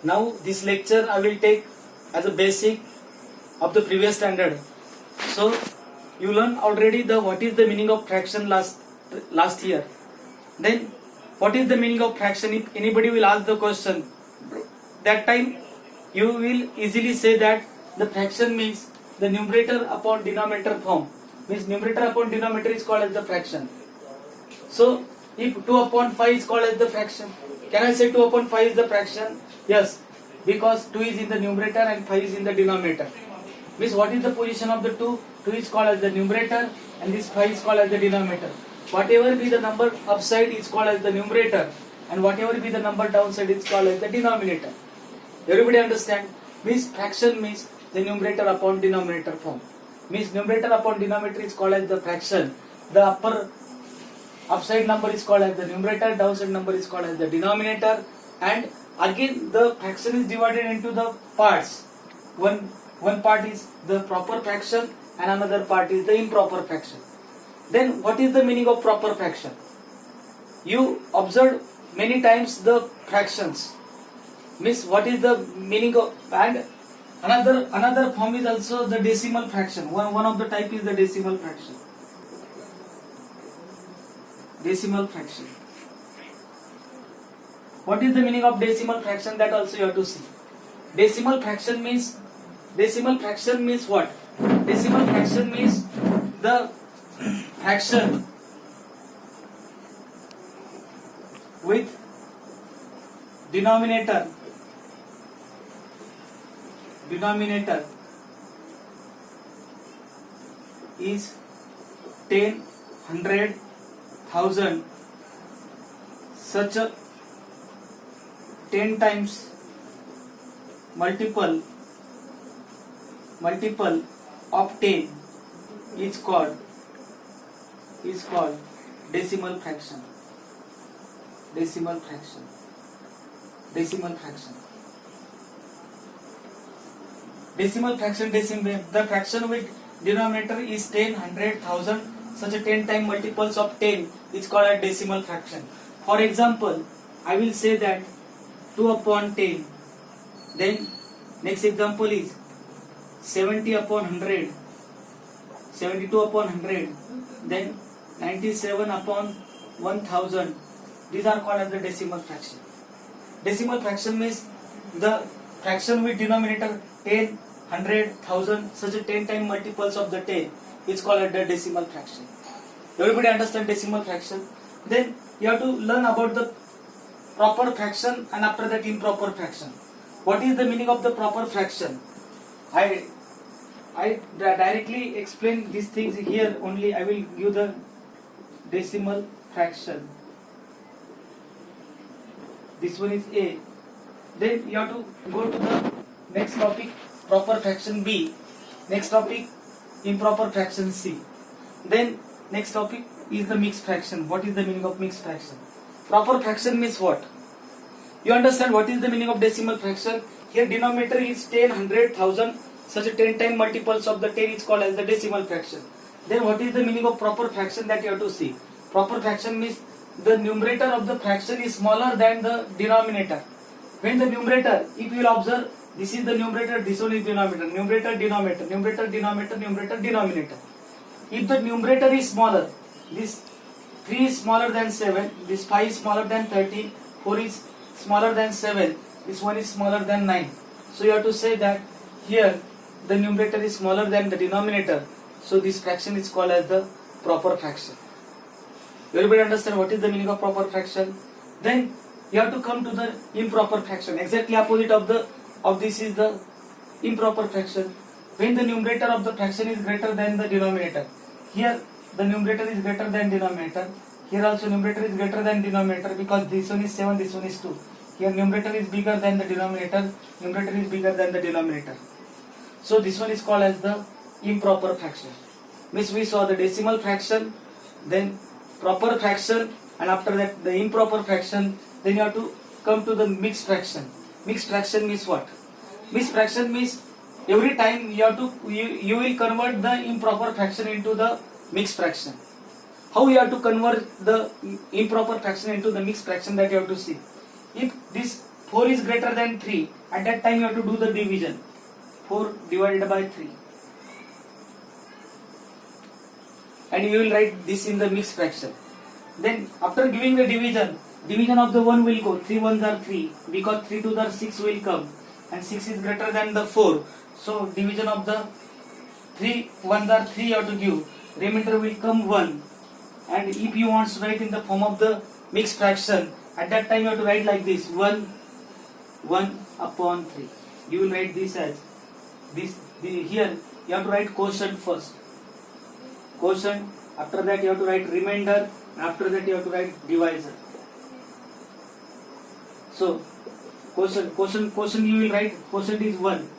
Now this lecture I will take as a basic of the previous standard. So you learn already the what is the meaning of fraction last year. Then what is the meaning of fraction? If anybody will ask the question, that time you will easily say that the fraction means the numerator upon denominator form. Means numerator upon denominator is called as the fraction. So if 2 upon 5 is called as the fraction, can I say 2 upon 5 is the fraction? Yes, because 2 is in the numerator and 5 is in the denominator. Means what is the position of the 2? 2 is called as the numerator and this 5 is called as the denominator. Whatever be the number upside is called as the numerator and whatever be the number downside is called as the denominator. Everybody understand? Means fraction means the numerator upon denominator form. Means numerator upon denominator is called as the fraction. The upside number is called as the numerator, downside number is called as the denominator, and again the fraction is divided into the parts. One part is the proper fraction and another part is the improper fraction. Then what is the meaning of proper fraction? You observe many times the fractions. Means what is the meaning of, and another form is also the decimal fraction. One of the type is the decimal fraction. Decimal fraction. What is the meaning of decimal fraction? That also you have to see. Decimal fraction means what? Decimal fraction means the fraction with denominator is 10, 100, 1000, such a 10 times multiple of 10 is called decimal fraction. Decimal fraction. The fraction with denominator is 10, 100, 1000. Such a 10 time multiples of 10 is called a decimal fraction. For example, I will say that 2 upon 10. Then next example is 70 upon 100, 72 upon 100, then 97 upon 1000. These are called as the decimal fraction. Decimal fraction means the fraction with denominator 10, 100, 1000, such a 10 time multiples of the 10 is called as the decimal fraction. Everybody understand decimal fraction? Then you have to learn about the proper fraction and after that improper fraction. What is the meaning of the proper fraction? I directly explain these things here only. I will give the decimal fraction. This one is A. Then you have to go to the next topic, proper fraction B. Next topic, improper fraction C. Then next topic is the mixed fraction. What is the meaning of mixed fraction? Proper fraction means what? You understand what is the meaning of decimal fraction? Here denominator is 10, 100, 1000. Such a 10 time multiples of the 10 is called as the decimal fraction. Then what is the meaning of proper fraction? That you have to see. Proper fraction means the numerator of the fraction is smaller than the denominator. When the numerator, if you will observe, this is the numerator, this one is denominator. Numerator, denominator, numerator, denominator, numerator, denominator. If the numerator is smaller, this 3 is smaller than 7, this 5 is smaller than 13, 4 is smaller than 7, this one is smaller than 9. So you have to say that here the numerator is smaller than the denominator. So this fraction is called as the proper fraction. Everybody understand what is the meaning of proper fraction? Then you have to come to the improper fraction. Exactly opposite of this is the improper fraction. When the numerator of the fraction is greater than the denominator. Here the numerator is greater than denominator. Here also numerator is greater than denominator because this one is 7, this one is 2. Here numerator is bigger than the denominator. Numerator is bigger than the denominator. So this one is called as the improper fraction. Means we saw the decimal fraction, then proper fraction, and after that the improper fraction. Then you have to come to the mixed fraction. Mixed fraction means what? Mixed fraction means every time you will convert the improper fraction into the mixed fraction. How you have to convert the improper fraction into the mixed fraction, that you have to see. If this 4 is greater than 3, at that time you have to do the division. 4 divided by 3. And you will write this in the mixed fraction. Then after giving the division of the 1 will go. 3 ones are 3, because 3 to the 6 will come, and 6 is greater than the 4. So division of the 3 ones are 3 you have to give. Remainder will come 1. And if you want to write in the form of the mixed fraction, at that time you have to write like this: 1 upon 3. You will write this as this. Here you have to write quotient first. Quotient. After that you have to write remainder. After that you have to write divisor. So quotient you will write. Quotient is 1.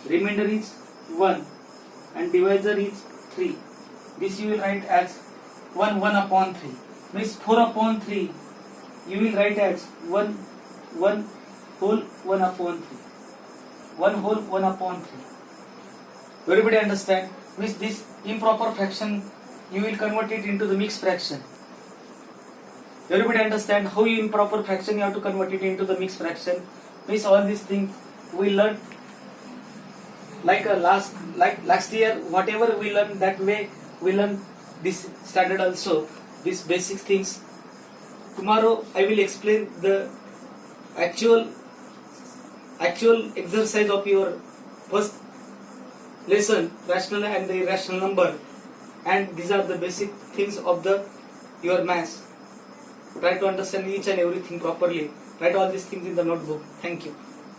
Remainder is 1. And divisor is 3. This you will write as 1 upon 3. Means 4 upon 3. You will write as 1 whole 1 upon 3. 1 whole 1 upon 3. Everybody understand? Means this improper fraction you will convert it into the mixed fraction. Everybody understand how you improper fraction you have to convert it into the mixed fraction? Means all these things we learned like last year. Whatever we learned, that way we learn this standard also, these basic things. Tomorrow I will explain the actual exercise of your first lesson, rational and the irrational number, and these are the basic things of your maths. Try to understand each and everything properly. Write all these things in the notebook. Thank you.